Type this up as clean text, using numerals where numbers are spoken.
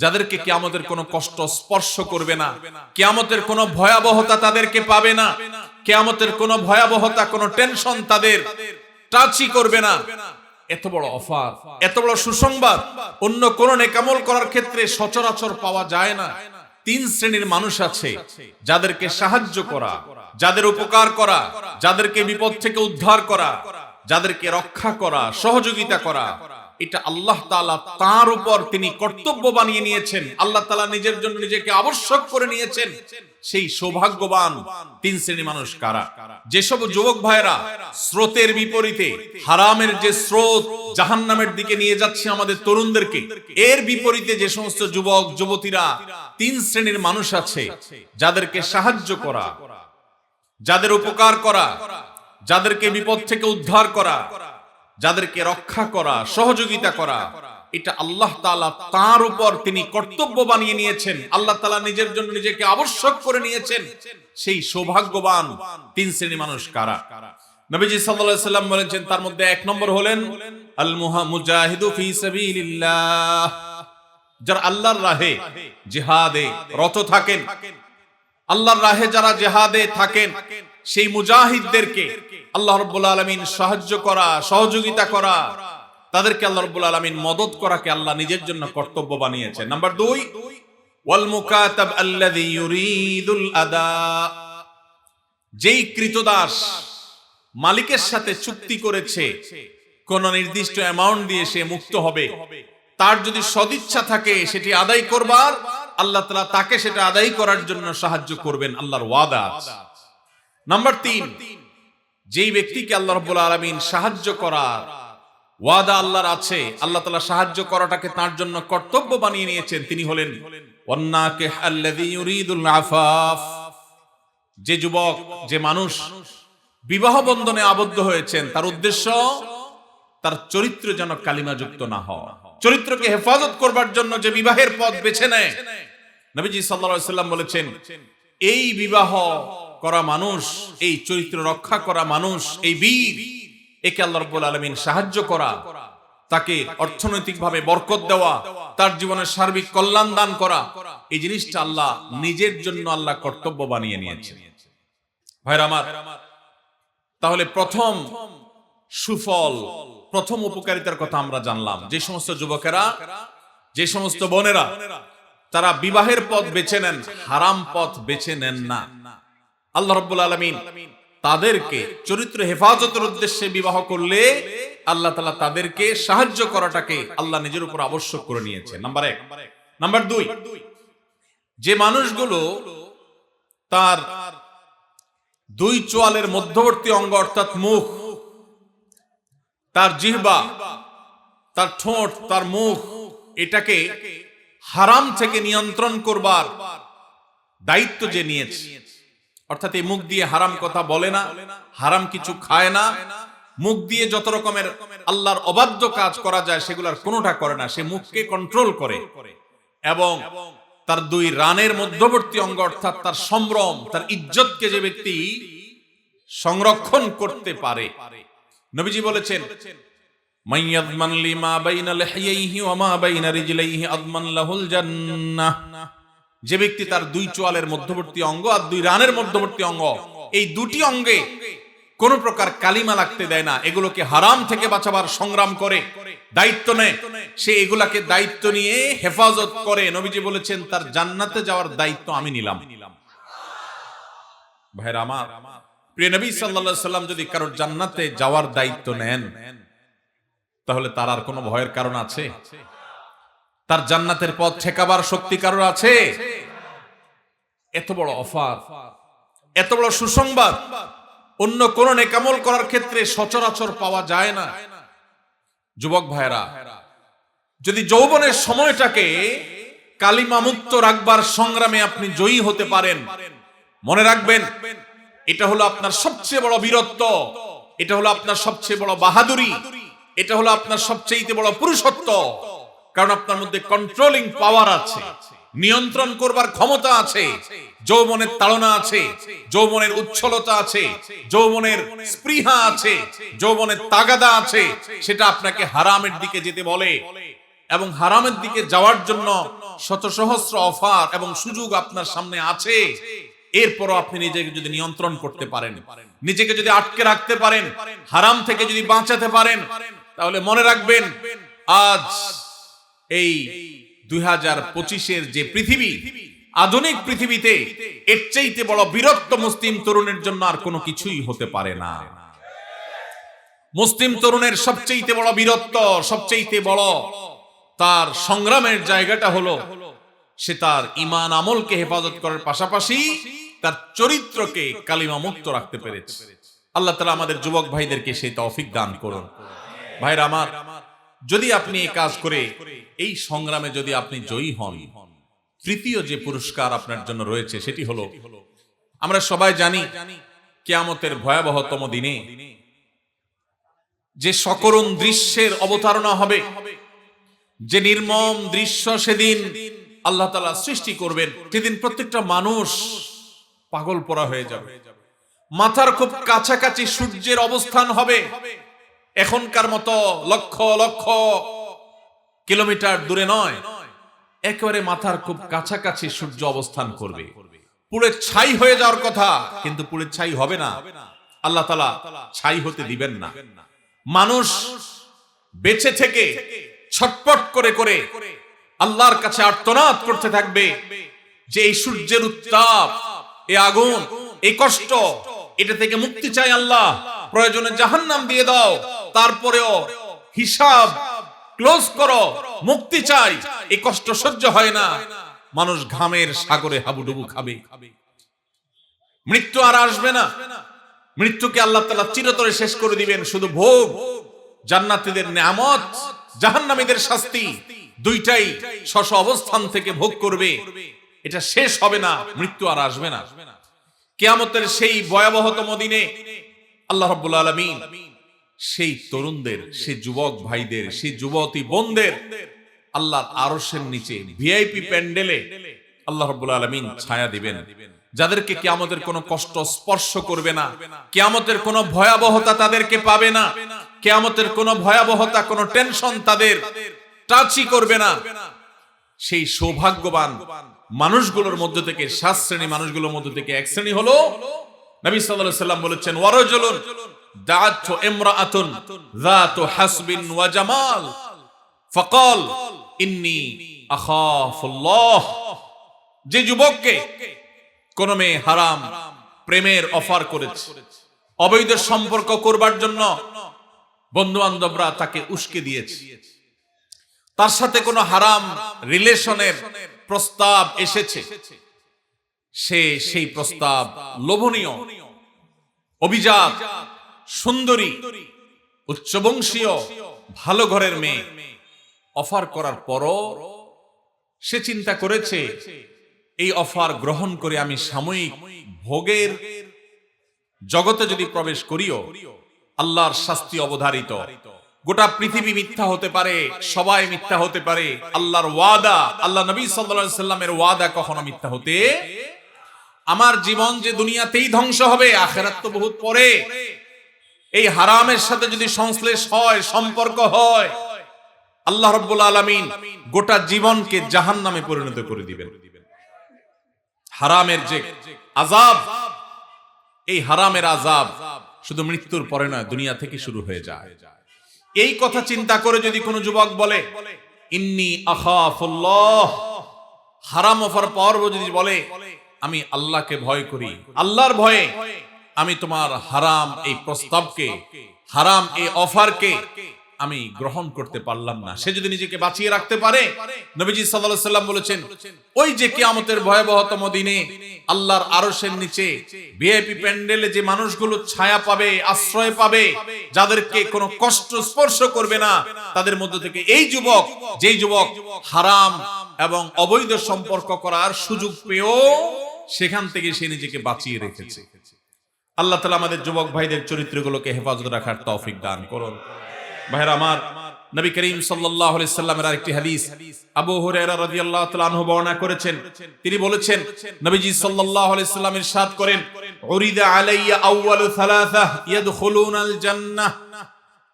যাদেরকে কিয়ামতের কোনো কষ্ট স্পর্শ করবে না, কিয়ামতের কোনো ভয়াবহতা তাদেরকে পাবে না, কিয়ামতের কোনো ভয়াবহতা, কোনো টেনশন তাদের টাচই করবে না। এত বড় অফার, এত বড় সুসংবাদ অন্য কোন নেকামল করার ক্ষেত্রে সচরাচর পাওয়া যায় না। তিন শ্রেণীর মানুষ আছে, যাদেরকে সাহায্য করা, যাদের উপকার করা, যাদেরকে বিপদ থেকে উদ্ধার করা, যাদেরকে রক্ষা করা, সহযোগিতা করা, এটা আল্লাহ তাআলা তার উপর তিনি কর্তব্য বানিয়ে নিয়েছেন। আল্লাহ তাআলা নিজের জন্য নিজেকে আবশ্যক করে নিয়েছেন। সেই সৌভাগ্যবান তিন শ্রেণীর মানুষ কারা? যেসব যুবক ভাইরা স্রোতের বিপরীতে, হারামের যে স্রোত জাহান্নামের দিকে নিয়ে যাচ্ছে আমাদের তরুণদেরকে, এর বিপরীতে যে সমস্ত যুবক যুবতীরা তিন শ্রেণীর মানুষ আছে, যাদেরকে সাহায্য করা, যাদের উপকার করা, যাদেরকে বিপদ থেকে উদ্ধার করা, যাদেরকে রক্ষা করা, সহযোগিতা করা, এটা আল্লাহ তাআলা তার উপর তিনি কর্তব্য বানিয়ে নিয়েছেন। আল্লাহ তাআলা নিজের জন্য নিজেকে আবশ্যক করে নিয়েছেন। সেই সৌভাগ্যবান তিন শ্রেণীর মানুষ কারা? নবীজি সাল্লাল্লাহু আলাইহি সাল্লাম বলেছেন, তার মধ্যে এক নম্বর হলেন আল মুজাহিদু ফি সাবিলিল্লাহ, যারা আল্লাহর রাহে জিহাদে রত থাকেন, আল্লাহর রাহে যারা জিহাদে থাকেন, সেই মুজাহিদদেরকে আল্লাহ রাব্বুল আলামিন সাহায্য করা, সহযোগিতা করা, তাদেরকে আল্লাহ রাব্বুল আলামিন মদদ করাকে আল্লাহ নিজের জন্য কর্তব্য বানিয়েছেন। নাম্বার 2, ওয়াল মুকাতাব আল্লাযী ইউরিদুল আদা, যেই কৃতদাস মালিকের সাথে চুক্তি করেছে কোন নির্দিষ্ট অ্যামাউন্ট দিয়ে সে মুক্ত হবে, তার যদি সদিচ্ছা থাকে সেটি আদায় করবার, আল্লাহ তাআলা তাকে সেটা আদায় করার জন্য সাহায্য করবেন, আল্লাহর ওয়াদা আছে। নাম্বার 3, যেই ব্যক্তিকে আল্লাহ রাব্বুল আলামিন সাহায্য করার ওয়াদা আল্লাহর আছে, আল্লাহ তাআলা সাহায্য করাটাকে তার জন্য কর্তব্য বানিয়ে নিয়েছেন, তিনি হলেন ওয়ান্নাকিহ আল্লাযী ইউরিদুল আফাফ, যে যুবক, যে মানুষ বিবাহ বন্ধনে আবদ্ধ হয়েছেন, তার উদ্দেশ্য তার চরিত্র যেন কালিমাযুক্ত না হয়, চরিত্রকে হেফাজত করবার জন্য যে বিবাহের পথ বেছে নেয়, নবীজি সাল্লাল্লাহু আলাইহি সাল্লাম বলেছেন, এই বিবাহ করা মানুষ, এই চরিত্র রক্ষা করা মানুষ, এই বীর, একে আল্লাহ রাব্বুল আলামিন সাহায্য করা, তাকে অর্থনৈতিকভাবে বরকত দেওয়া, তার জীবনের সার্বিক কল্যাণ দান করা, এই জিনিসটা আল্লাহ নিজের জন্য আল্লাহ কর্তব্য বানিয়ে নিয়েছেন। ভাইরা আমার, তাহলে প্রথম সুফল, প্রথম উপকারিতার কথা আমরা জানলাম। যে সমস্ত যুবকেরা, যে সমস্ত বোনেরা তারা বিবাহের পথ বেছে নেন, হারাম পথ বেছে নেন না, আল্লাহ রাব্বুল আলামিন তাদেরকে চরিত্র হেফাজতের উদ্দেশ্যে বিবাহ করলে আল্লাহ তাআলা তাদেরকে সাহায্য করাটাকে আল্লাহ নিজের উপর আবশ্যক করে নিয়েছে। নাম্বার 1। নাম্বার 2, যে মানুষগুলো তার দুই চোয়ালের মধ্যবর্তী অঙ্গ অর্থাৎ মুখ, তার জিহ্বা, তার ঠোঁট, তার মুখ, এটাকে হারাম থেকে নিয়ন্ত্রণ করবার দায়িত্ব যে নিয়েছে, অর্থাৎ এই মুখ দিয়ে হারাম কথা বলে না, হারাম কিছু খায় না, মুখ দিয়ে যত রকমের আল্লাহর অবাধ্য কাজ করা যায় সেগুলোর কোনোটা করে না, সে মুখকে কন্ট্রোল করে, এবং তার দুই রানের মধ্যবর্তী অঙ্গ অর্থাৎ তার সম্ভ্রম, তার ইজ্জতকে যে ব্যক্তি সংরক্ষণ করতে পারে, নবীজি বলেছেন, মাইয়াযমান লিমা বাইনা লিহইহি ওয়া মা বাইনা রিজলাইহি আযমান লাহুল জান্নাহ, যে ব্যক্তি তার দুই চোয়ালের মধ্যবর্তী অঙ্গ আর দুই রানের মধ্যবর্তী অঙ্গ, এই দুটি অঙ্গে কোন প্রকার কালিমা লাগতে দেয় না, এগুলোকে হারাম থেকে বাঁচাবার সংগ্রাম করে, দায়িত্ব নেয়, সে এগুলাকে দায়িত্ব নিয়ে হেফাজত করে, নবীজি বলেছেন তার জান্নাতে যাওয়ার দায়িত্ব আমি নিলাম। ভাইরা আমার, প্রিয় নবী সাল্লাল্লাহু আলাইহি সাল্লাম যদি কারোর জান্নাতে যাওয়ার দায়িত্ব নেন, তাহলে তার আর কোনো ভয়ের কারণ আছে? তার জান্নাতের পথ ঠেকাবার শক্তি কারোর আছে? এত বড় অফার, এত বড় সুসংবাদ অন্য কোন নেকামল করার ক্ষেত্রে সচরাচর পাওয়া যায় না। যুবক ভাইরা, যদি যৌবনের সময়টাকে কালিমা মুক্ত রাখবার সংগ্রামে আপনি জয়ী হতে পারেন, মনে রাখবেন এটা হলো আপনার সবচেয়ে বড় বীরত্ব, এটা হলো আপনার সবচেয়ে বড় বাহাদুরি, এটা হলো আপনার সবচেয়ে বড় পুরুষত্ব। কারণ আপনার মধ্যে কন্ট্রোলিং পাওয়ার আছে, নিয়ন্ত্রণ করবার ক্ষমতা আছে, যৌবনের তাড়না আছে, যৌবনের উচ্ছলতা আছে, যৌবনের স্পৃহা আছে, যৌবনের তাগাদা আছে, সেটা আপনাকে হারামের দিকে যেতে বলে, এবং হারামের দিকে যাওয়ার জন্য শত সহস্র অফার এবং সুযোগ আপনার সামনে আছে, এরপরও আপনি নিজেকে যদি নিয়ন্ত্রণ করতে পারেন, নিজেকে যদি আটকে রাখতে পারেন, হারাম থেকে যদি বাঁচাতে পারেন, তাহলে মনে রাখবেন আজ এই 2025-এর যে পৃথিবী, আধুনিক পৃথিবীতে এর চাইতে বড় বীরত্ব মুসলিম তরুণের জন্য আর কোনো কিছুই হতে পারে না। মুসলিম তরুণের সবচেয়ে বড় বীরত্ব, সবচেয়ে বড় তার সংগ্রামের জায়গাটা হলো সে তার ঈমান আমলকে হেফাজত করার পাশাপাশি তার চরিত্রকে কালিমা মুক্ত রাখতে পেরেছে। আল্লাহ তাআলা আমাদের যুবক ভাইদেরকে সেই তৌফিক দান করুন। ভাইরা আমার, যদি আপনি এই কাজ করে এই সংগ্রামে যদি আপনি জয়ী হন, তৃতীয় যে পুরস্কার আপনার জন্য রয়েছে সেটি হলো, আমরা সবাই জানি কিয়ামতের ভয়াবহতম দিনে যে সকরুণ দৃশ্যের অবতারণা হবে, যে নির্মম দৃশ্য সেদিন আল্লাহ তাআলা সৃষ্টি করবেন, সেদিন প্রত্যেকটা মানুষ পাগল পড়া হয়ে যাবে। মাথার খুব কাছাকাছি সূর্যের অবস্থান হবে, এখনকার মতো লক্ষ লক্ষ কিলোমিটার দূরে নয়, একেবারে মাথার খুব কাছাকাছি সূর্য অবস্থান করবে। পুড়ে ছাই হয়ে যাওয়ার কথা, কিন্তু পুড়ে ছাই হবে না, আল্লাহ তাআলা ছাই হতে দিবেন না। মানুষ বেঁচে থেকে ছটপট করে করে আল্লাহর কাছে আর্তনাদ করতে থাকবে যে এই সূর্যের উত্তাপ, এই আগুন, এই কষ্ট, এটা থেকে মুক্তি চাই আল্লাহ, প্রয়োজনে জাহান্নাম দিয়ে দাও, তারপরেও হিসাব ক্লোজ করো, মুক্তি চাই, এই কষ্ট সহ্য হয় না। মানুষ ঘামের সাগরে হাবুডুবু খাবে। মৃত্যু আর আসবে না, মৃত্যুকে আল্লাহ তাআলা চিরতরে শেষ করে দিবেন। শুধু ভোগ, জান্নাতীদের নেয়ামত, জাহান্নামীদের শাস্তি, দুইটাই স্ব অবস্থান থেকে ভোগ করবে। এটা শেষ হবে না, মৃত্যু আর আসবে না। কিয়ামতের সেই ভয়াবহতম দিনে আল্লাহ রাব্বুল আলামিন সেই তরুণদের, সেই যুবক ভাইদের, সেই যুবতী বোনদের আল্লাহর আরশের নিচে ভিআইপি প্যান্ডেলে আল্লাহ রাব্বুল আলামিন ছায়া দিবেন, যাদেরকে কিয়ামতের কোনো কষ্ট স্পর্শ করবে না, কিয়ামতের কোনো ভয়াবহতা তাদেরকে পাবে না, কিয়ামতের কোনো ভয়াবহতা, কোনো টেনশন তাদের টাচই করবে না। সেই সৌভাগ্যবান মানুষগুলোর মধ্য থেকে, 7 শ্রেণী মানুষগুলোর মধ্য থেকে এক শ্রেণী হলো, নবী সাল্লাল্লাহু আলাইহি সাল্লাম বলেছেন, ওয়ারাজুলুন দাআতু ইমরাআতুন যাতু হাসবিন ওয়া জামাল ফাকাল ইন্নী আখাফুল্লাহ। যে যুবককে কোন মেয়ে হারাম প্রেমের অফার করেছে, অবৈধ সম্পর্ক করবার জন্য বন্ধু বান্ধবরা তাকে উস্কে দিয়েছে, তার সাথে কোনো হারাম রিলেশনের প্রস্তাব এসেছে, সে সেই প্রস্তাব লোভনীয়, অভিজাত, সুন্দরী, উচ্চবংশীয়, ভালো ঘরের মেয়ে অফার করার পরও সে চিন্তা করেছে এই অফার গ্রহণ করে আমি সাময়িক ভোগের জগতে যদি প্রবেশ করিও, আল্লাহর শাস্তি অবধারিত। গোটা পৃথিবী মিথ্যা হতে পারে, সবাই মিথ্যা হতে পারে, আল্লাহর ওয়াদা, আল্লাহ নবী সাল্লাল্লাহু আলাইহি সাল্লামের ওয়াদা কখনো মিথ্যা হতে, আমার জীবন যে দুনিয়াতেই ধ্বংস হবে, আখিরাত তো বহুত পরে। এই হারামের সাথে যদি সংশ্লেষ হয়, সম্পর্ক হয়, আল্লাহ রাব্বুল আলামিন গোটা জীবনকে জাহান্নামে পরিণত করে দিবেন। হারামের যে আযাব, এই হারামের আযাব শুধু মৃত্যুর পরে নয়, দুনিয়া থেকে শুরু হয়ে যায়। এই কথা চিন্তা করে যদি কোনো যুবক বলে ইন্নী আখাফুল্লাহ, হারাম অফার পাওয়ার যদি বলে আমি আল্লাহকে ভয় করি, আল্লাহর ভয়ে আমি তোমার হারাম এই প্রস্তাবকে, হারাম এই অফারকে আমি গ্রহণ করতে পারলাম না, সে যদি নিজেকে বাঁচিয়ে রাখতে পারে, নবীজি সাল্লাল্লাহু আলাইহি সাল্লাম বলেছেন, ওই যে কিয়ামতের ভয়াবহতম দিনে আল্লাহর আরশের নিচে ভিআইপি প্যান্ডেলে যে মানুষগুলো ছায়া পাবে, আশ্রয় পাবে, যাদেরকে কোনো কষ্ট স্পর্শ করবে না, তাদের মধ্য থেকে এই যুবক, যেই যুবক হারাম এবং অবৈধ সম্পর্ক করার সুযোগ পেয়েও সেখান থেকে সে নিজেকে বাঁচিয়ে রেখেছে। আল্লাহ তাআলা আমাদের যুবক ভাইদের চরিত্রগুলোকে হেফাজত রাখার তৌফিক দান করুন। ভাইরা আমার, নবী করিম সাল্লাল্লাহু আলাইহি সাল্লামের আরেকটি হাদিস আবু হুরায়রা রাদিয়াল্লাহু তাআলা আনহু বর্ণনা করেছেন। তিনি বলেছেন, নবীজি সাল্লাল্লাহু আলাইহি সাল্লাম ইরশাদ করেন, উরিদা আলাইয়া আউয়ালু সালাসা ইয়াদখুলুনাল জান্নাহ